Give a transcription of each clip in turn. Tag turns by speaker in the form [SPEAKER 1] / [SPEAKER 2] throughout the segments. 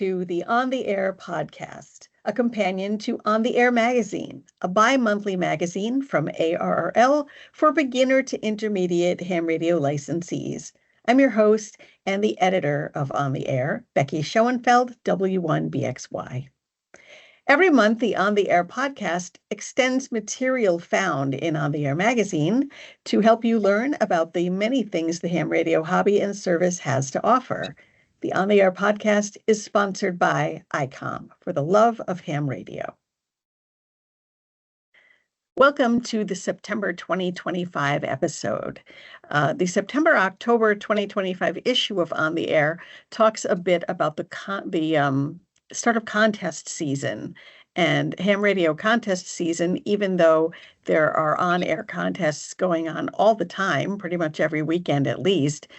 [SPEAKER 1] to the On the Air podcast, a companion to On the Air magazine, a bi-monthly magazine from ARRL for beginner to intermediate ham radio licensees. I'm your host and the editor of On the Air, Becky Schoenfeld, W1BXY. Every month, the On the Air podcast extends material found in On the Air magazine to help you learn about the many things the ham radio hobby and service has to offer. The On the Air podcast is sponsored by ICOM for the love of ham radio. Welcome to the September 2025 episode. The September-October 2025 issue of On the Air talks a bit about the start of contest season and ham radio contest season, even though there are on-air contests going on all the time, pretty much every weekend at least.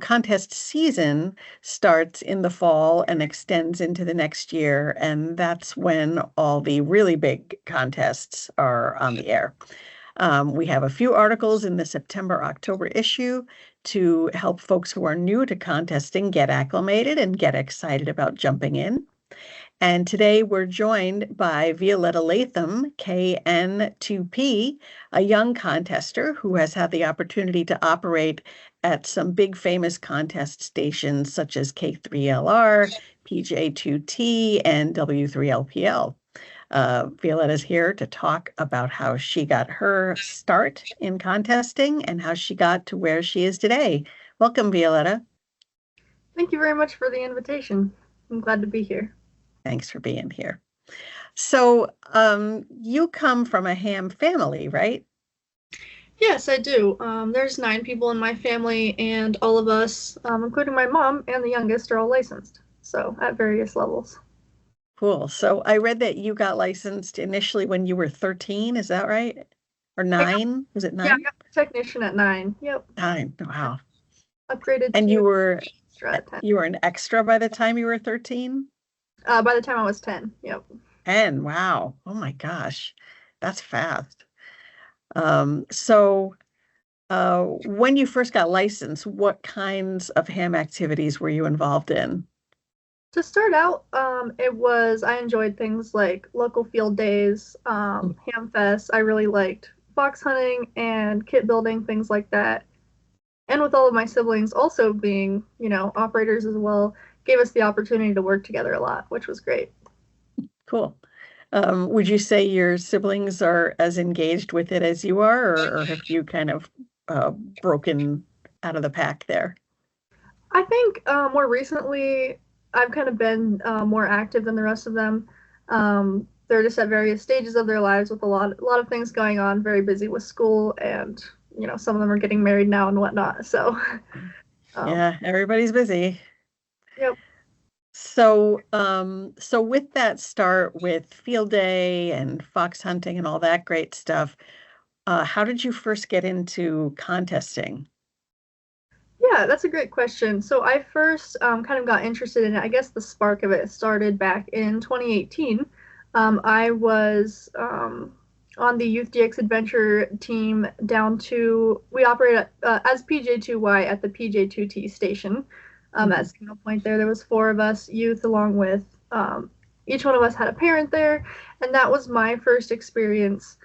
[SPEAKER 1] Contest season starts in the fall and extends into the next year, and that's when all the really big contests are on the air. We have a few articles in the September-October issue to help folks who are new to contesting get acclimated and get excited about jumping in. And today we're joined by Violetta Latham, KN2P, a young contester who has had the opportunity to operate at some big famous contest stations such as K3LR, PJ2T, and W3LPL. Violetta's here to talk about how she got her start in contesting and how she got to where she is today. Welcome, Violetta.
[SPEAKER 2] Thank you very much for the invitation. I'm glad to be here.
[SPEAKER 1] Thanks for being here. So you come from a ham family, right?
[SPEAKER 2] Yes, I do. There's 9 people in my family, and all of us, including my mom and the youngest, are all licensed, so at various levels.
[SPEAKER 1] Cool. So I read that you got licensed initially when you were 13, is that right? Or 9? Was it 9?
[SPEAKER 2] Yeah, I got a technician at 9. Yep.
[SPEAKER 1] 9. Wow.
[SPEAKER 2] Upgraded.
[SPEAKER 1] And you were
[SPEAKER 2] an
[SPEAKER 1] extra by the time you were 13?
[SPEAKER 2] By the time I was 10. Yep.
[SPEAKER 1] 10. Wow. Oh my gosh. That's fast. So when you first got licensed, what kinds of ham activities were you involved in?
[SPEAKER 2] To start out, I enjoyed things like local field days, ham fests. I really liked fox hunting and kit building, things like that. And with all of my siblings also being, operators as well, gave us the opportunity to work together a lot, which was great.
[SPEAKER 1] Cool. Would you say your siblings are as engaged with it as you are, or have you kind of broken out of the pack there?
[SPEAKER 2] I think more recently, I've kind of been more active than the rest of them. They're just at various stages of their lives with a lot of things going on, very busy with school, and some of them are getting married now and whatnot. So
[SPEAKER 1] yeah, everybody's busy.
[SPEAKER 2] Yep.
[SPEAKER 1] So with that start with field day and fox hunting and all that great stuff, how did you first get into contesting?
[SPEAKER 2] Yeah, that's a great question. So I first kind of got interested in it. I guess the spark of it started back in 2018. I was on the Youth DX Adventure team we operate as PJ2Y at the PJ2T station. At Signal Point there was 4 of us youth, along with each one of us had a parent there, and that was my first experience.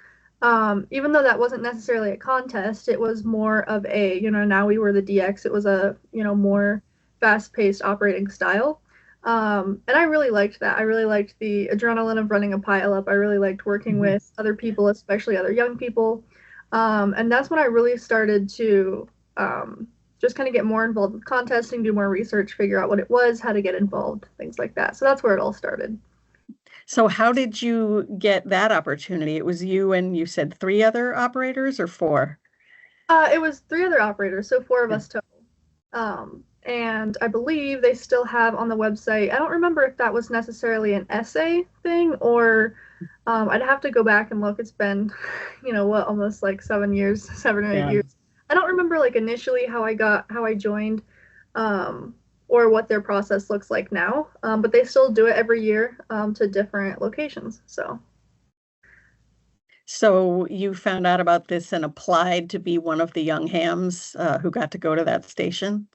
[SPEAKER 2] Even though that wasn't necessarily a contest, it was more of a, now we were the DX, it was a, more fast-paced operating style. And I really liked that. I really liked the adrenaline of running a pile-up. I really liked working with other people, especially other young people. And that's when I really started to just kind of get more involved with contesting, do more research, figure out what it was, how to get involved, things like that. So that's where it all started.
[SPEAKER 1] So how did you get that opportunity? It was you and you said 3 other operators or 4?
[SPEAKER 2] It was 3 other operators, so 4 of us total. And I believe they still have on the website, I don't remember if that was necessarily an essay thing or I'd have to go back and look. It's been, almost like 7 years, 7 or 8 years. I don't remember initially how I joined or what their process looks like now, but they still do it every year to different locations.
[SPEAKER 1] So you found out about this and applied to be one of the young hams who got to go to that station?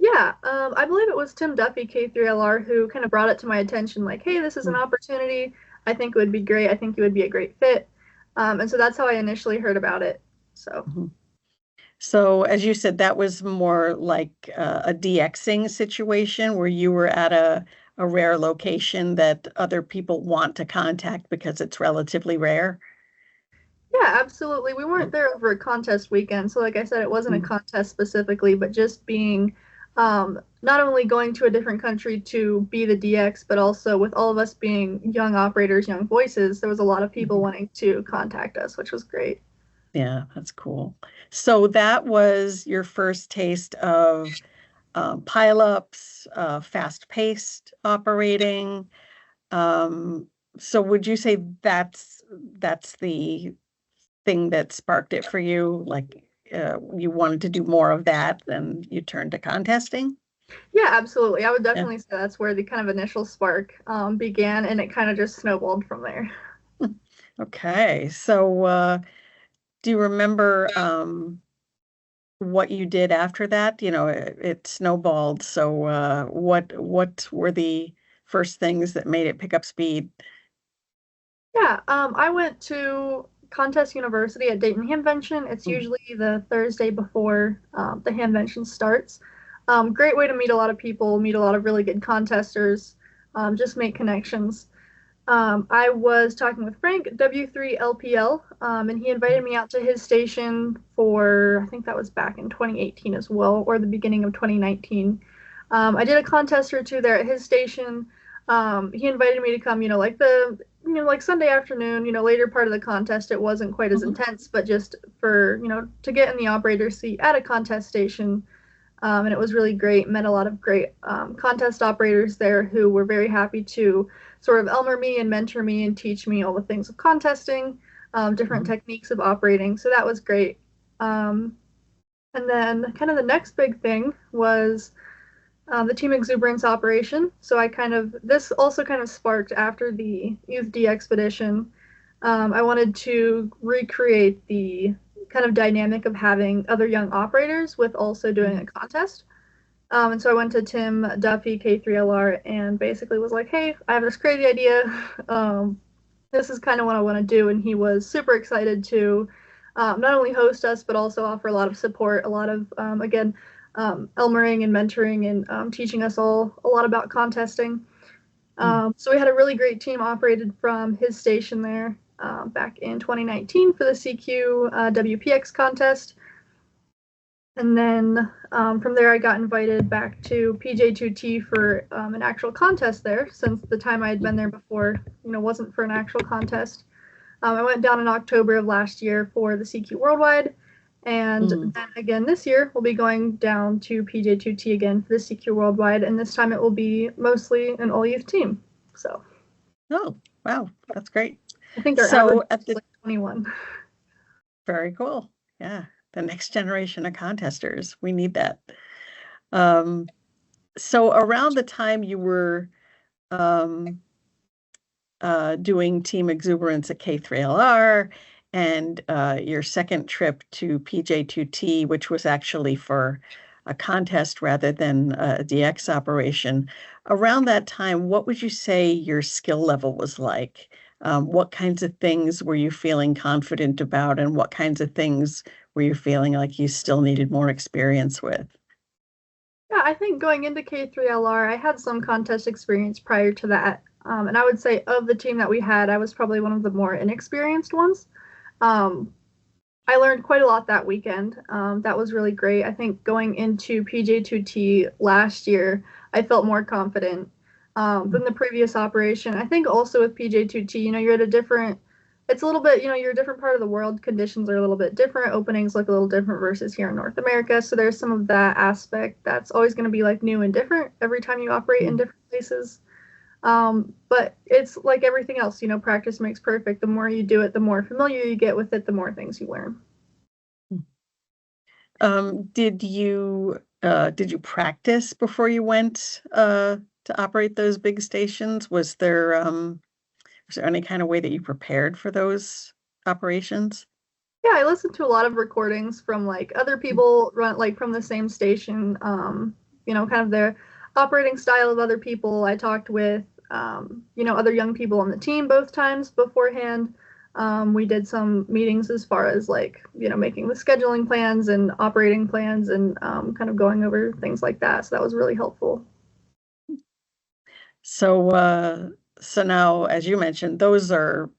[SPEAKER 2] Yeah, I believe it was Tim Duffy, K3LR, who kind of brought it to my attention, like, hey, this is an opportunity. I think it would be great. I think you would be a great fit. And so that's how I initially heard about it. So,
[SPEAKER 1] Mhm. So, as you said, that was more like a DXing situation where you were at a rare location that other people want to contact because it's relatively rare.
[SPEAKER 2] yeah, absolutely. We weren't there over a contest weekend. So, like I said, it wasn't a
[SPEAKER 1] Mhm.
[SPEAKER 2] contest specifically, but just being not only going to a different country to be the DX, but also with all of us being young operators, young voices, there was a lot of people
[SPEAKER 1] Mhm.
[SPEAKER 2] wanting to contact us, which was great.
[SPEAKER 1] Yeah, that's cool. So that was your first taste of pileups, fast-paced operating. Um, so would you say that's the thing that sparked it for you? Like you wanted to do more of that, then you turned to contesting?
[SPEAKER 2] Yeah, absolutely. I would
[SPEAKER 1] Yeah.
[SPEAKER 2] definitely say that's where the kind of initial spark began, and it kind of just snowballed from there.
[SPEAKER 1] Okay. So do you remember what you did after that? You know, it snowballed. So what were the first things that made it pick up speed?
[SPEAKER 2] Yeah, I went to Contest University at Dayton Hamvention. It's
[SPEAKER 1] Mm,
[SPEAKER 2] usually the Thursday before the Hamvention starts. Great way to meet a lot of people, meet a lot of really good contesters, just make connections. I was talking with Frank, W3LPL, and he invited me out to his station for, I think that was back in 2018 as well, or the beginning of 2019. I did a contest or two there at his station. He invited me to come, like Sunday afternoon, later part of the contest. It wasn't quite as
[SPEAKER 1] mhm,
[SPEAKER 2] intense, but just for, to get in the operator seat at a contest station. And it was really great. Met a lot of great contest operators there who were very happy to sort of elmer me and mentor me and teach me all the things of contesting, different
[SPEAKER 1] mhm,
[SPEAKER 2] techniques of operating. So that was great. Um, and then kind of the next big thing was the team exuberance operation. So this also kind of sparked after the Youth D expedition. I wanted to recreate the kind of dynamic of having other young operators with also doing
[SPEAKER 1] mhm,
[SPEAKER 2] a contest. And so I went to Tim Duffy, K3LR, and basically was like, hey, I have this crazy idea. This is kind of what I want to do. And he was super excited to not only host us, but also offer a lot of support, a lot of, again, Elmering and mentoring and teaching us all a lot about contesting.
[SPEAKER 1] mm,
[SPEAKER 2] So we had a really great team operated from his station there back in 2019 for the CQ WPX contest. And then from there, I got invited back to PJ2T for an actual contest there, since the time I had been there before, wasn't for an actual contest. I went down in October of last year for the CQ Worldwide, and
[SPEAKER 1] mm.
[SPEAKER 2] then again this year we'll be going down to PJ2T again for the CQ Worldwide, and this time it will be mostly an all youth team. So
[SPEAKER 1] Oh, wow, that's great.
[SPEAKER 2] I think our average
[SPEAKER 1] So at
[SPEAKER 2] is
[SPEAKER 1] the
[SPEAKER 2] like 21.
[SPEAKER 1] very cool. Yeah, the next generation of contesters. We need that. Um, so around the time you were um, doing Team Exuberance at K3LR and your second trip to PJ2T, which was actually for a contest rather than a DX operation. Around that time, what would you say your skill level was like? What kinds of things were you feeling confident about, and what kinds of things were you feeling like you still needed more experience with?
[SPEAKER 2] Yeah, I think going into K3LR, I had some contest experience prior to that. And I would say of the team that we had, I was probably one of the more inexperienced ones. Um, I learned quite a lot that weekend. That was really great. I think going into PJ2T last year, I felt more confident than the previous operation. I think also with PJ2T, you're at a different, it's a little bit, you're a different part of the world. Conditions are a little bit different. Openings look a little different versus here in North America. So there's some of that aspect that's always going to be like new and different every time you operate in different places. But it's like everything else, practice makes perfect. The more you do it, the more familiar you get with it, the more things you learn.
[SPEAKER 1] Did you practice before you went to operate those big stations? Was there any kind of way that you prepared for those operations?
[SPEAKER 2] Yeah, I listened to a lot of recordings from like other people run like from the same station. kind of their operating style of other people. I talked with, other young people on the team both times beforehand. We did some meetings as far as like, making the scheduling plans and operating plans and kind of going over things like that. So that was really helpful.
[SPEAKER 1] So, so now, as you mentioned, those are,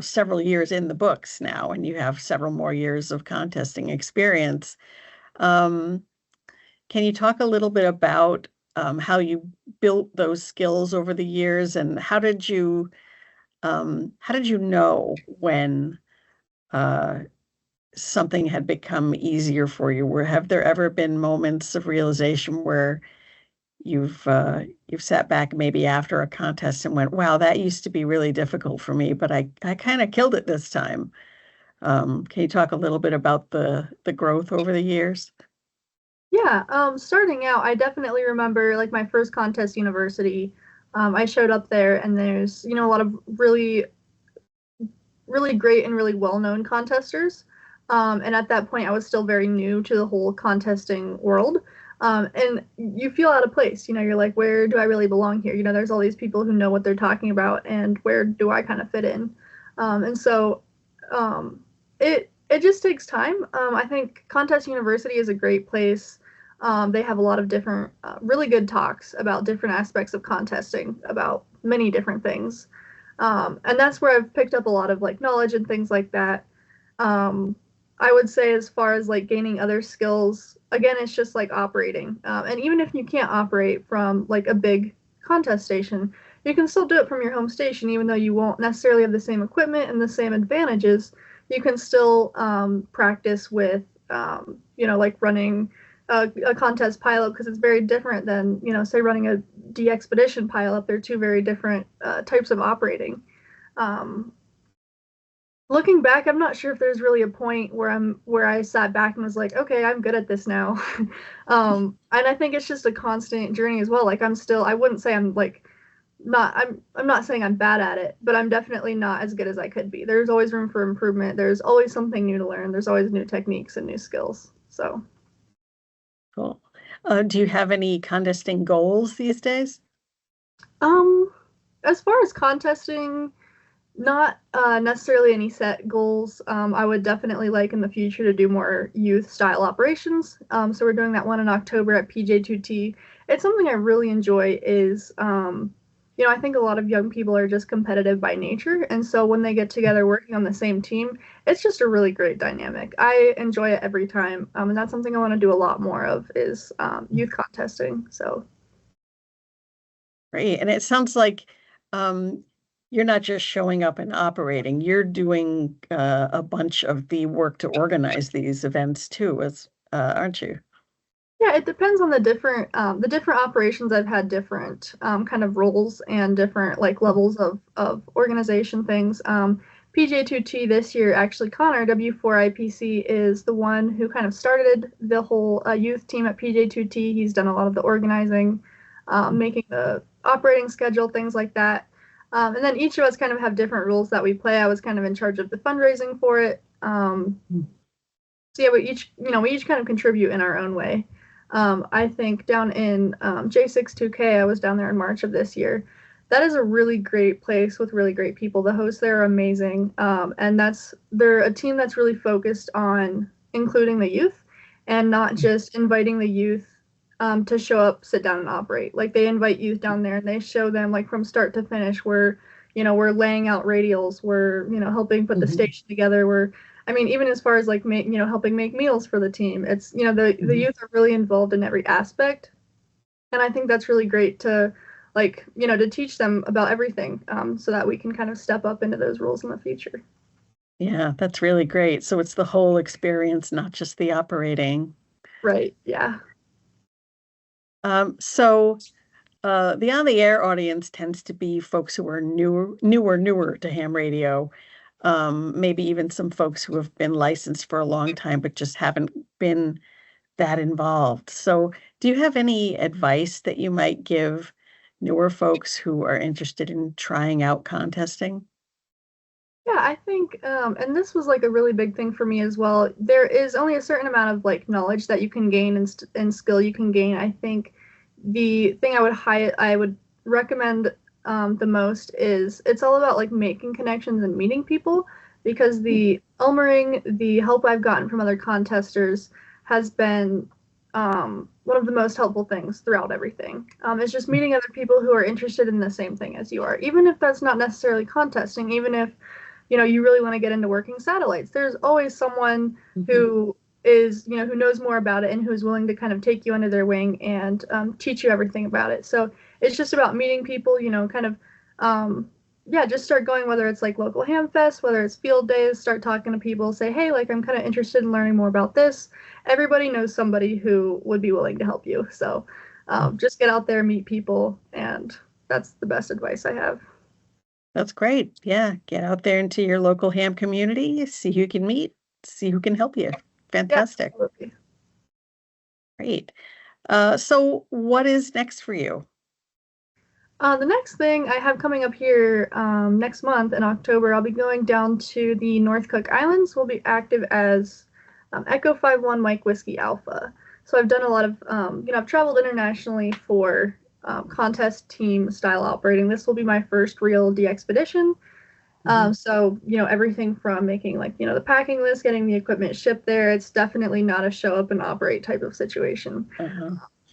[SPEAKER 1] several years in the books now, and you have several more years of contesting experience. Um, can you talk a little bit about how you built those skills over the years, and how did you know when uh, something had become easier for you? Have there ever been moments of realization where you've sat back maybe after a contest and went, wow, that used to be really difficult for me, but I kind of killed it this time. Can you talk a little bit about the growth over the years?
[SPEAKER 2] Yeah, starting out, I definitely remember like my first contest university. I showed up there and there's, a lot of really, really great and really well-known contesters. And at that point, I was still very new to the whole contesting world. And you feel out of place. You're like, where do I really belong here? There's all these people who know what they're talking about, and where do I kind of fit in? And so it just takes time. I think Contest University is a great place. They have a lot of different, really good talks about different aspects of contesting, about many different things. And that's where I've picked up a lot of like knowledge and things like that. Um, I would say as far as like gaining other skills, again, it's just like operating. And even if you can't operate from like a big contest station, you can still do it from your home station, even though you won't necessarily have the same equipment and the same advantages. You can still practice with, like running a contest pileup because it's very different than, say running a de-expedition pileup. They're two very different types of operating. Um, Looking back, I'm not sure if there's really a point where I sat back and was like, okay, I'm good at this now. And I think it's just a constant journey as well. Like I wouldn't say I'm like I'm not saying I'm bad at it, but I'm definitely not as good as I could be. There's always room for improvement. There's always something new to learn. There's always new techniques and new skills. So,
[SPEAKER 1] Cool. Do you have any contesting goals these days?
[SPEAKER 2] um, as far as contesting, not necessarily any set goals. I would definitely like in the future to do more youth style operations. So we're doing that one in October at PJ2T. It's something I really enjoy is, I think a lot of young people are just competitive by nature. And so when they get together working on the same team, it's just a really great dynamic. I enjoy it every time. And that's something I want to do a lot more of is youth contesting. So
[SPEAKER 1] Great. And it sounds like um, you're not just showing up and operating, you're doing a bunch of the work to organize these events too, aren't you?
[SPEAKER 2] yeah, it depends on the different operations. I've had different kind of roles and different like levels of organization things. PJ2T this year, actually, Connor W4IPC is the one who kind of started the whole youth team at PJ2T. He's done a lot of the organizing, making the operating schedule, things like that. And then each of us kind of have different roles that we play. I was kind of in charge of the fundraising for it. So yeah, we each kind of contribute in our own way. I think down in J62K, I was down there in March of this year. That is a really great place with really great people. The hosts there are amazing, and they're a team that's really focused on including the youth and not just inviting the youth to show up, sit down, and operate. Like they invite youth down there and they show them like from start to finish. We're laying out radials. We're helping put the station together. I mean, even as far as like helping make meals for the team, it's the youth are really involved in every aspect, and I think that's really great to like to teach them about everything, so that we can kind of step up into those roles in the future.
[SPEAKER 1] Yeah, that's really great. So it's the whole experience, not just the operating.
[SPEAKER 2] Right. Yeah.
[SPEAKER 1] So the on-the-air audience tends to be folks who are newer to ham radio. Maybe even some folks who have been licensed for a long time, but just haven't been that involved. So do you have any advice that you might give newer folks who are interested in trying out contesting?
[SPEAKER 2] Yeah, I think, and this was like a really big thing for me as well. There is only a certain amount of like knowledge that you can gain and skill you can gain. I think the thing I would recommend the most is it's all about like making connections and meeting people because the Elmering, the help I've gotten from other contesters has been one of the most helpful things throughout everything. It's just meeting other people who are interested in the same thing as you are, even if that's not necessarily contesting, even if you really want to get into working satellites. There's always someone who is, who knows more about it and who's willing to kind of take you under their wing and teach you everything about it. So it's just about meeting people, kind of, yeah, just start going, whether it's like local ham fest, whether it's field days, start talking to people, say, hey, like I'm kind of interested in learning more about this. Everybody knows somebody who would be willing to help you. So just get out there, meet people, and that's the best advice I have.
[SPEAKER 1] That's great. Yeah, get out there into your local ham community, see who you can meet, see who can help you.
[SPEAKER 2] Yeah,
[SPEAKER 1] Fantastic.
[SPEAKER 2] absolutely.
[SPEAKER 1] Great. So what is next for you?
[SPEAKER 2] The next thing I have coming up here next month in October, I'll be going down to the North Cook Islands. We'll be active as Echo 51 Mike Whiskey Alpha. So I've done a lot of, I've traveled internationally for contest team style operating. This will be my first real de-expedition. So, everything from making like, the packing list, getting the equipment shipped there. It's definitely not a show up and operate type of situation.
[SPEAKER 1] Uh-huh.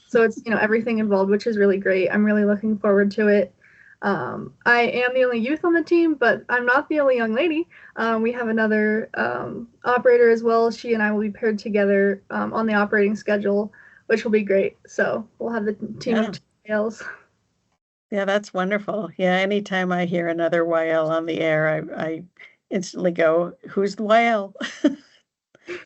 [SPEAKER 2] So it's, everything involved, which is really great. I'm really looking forward to it. I am the only youth on the team, but I'm not the only young lady. We have another operator as well. She and I will be paired together on the operating schedule, which will be great. So we'll have the team of two males.
[SPEAKER 1] Yeah, that's wonderful. Yeah, anytime I hear another YL on the air, I instantly go, who's the YL?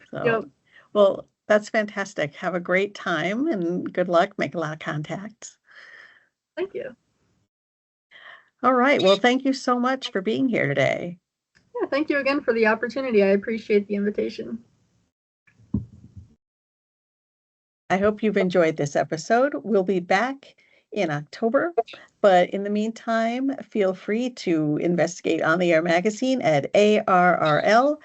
[SPEAKER 1] So,
[SPEAKER 2] Yep.
[SPEAKER 1] well, that's fantastic. Have a great time and good luck. Make a lot of contacts.
[SPEAKER 2] Thank you.
[SPEAKER 1] All right. Well, thank you so much for being here today.
[SPEAKER 2] Yeah, thank you again for the opportunity. I appreciate the invitation.
[SPEAKER 1] I hope you've enjoyed this episode. We'll be back in October, but in the meantime, feel free to investigate On the Air magazine at arrl.org/OTA.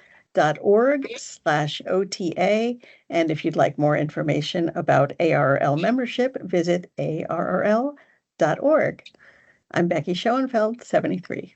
[SPEAKER 1] And if you'd like more information about ARRL membership, visit arrl.org. I'm Becky Schoenfeld, 73.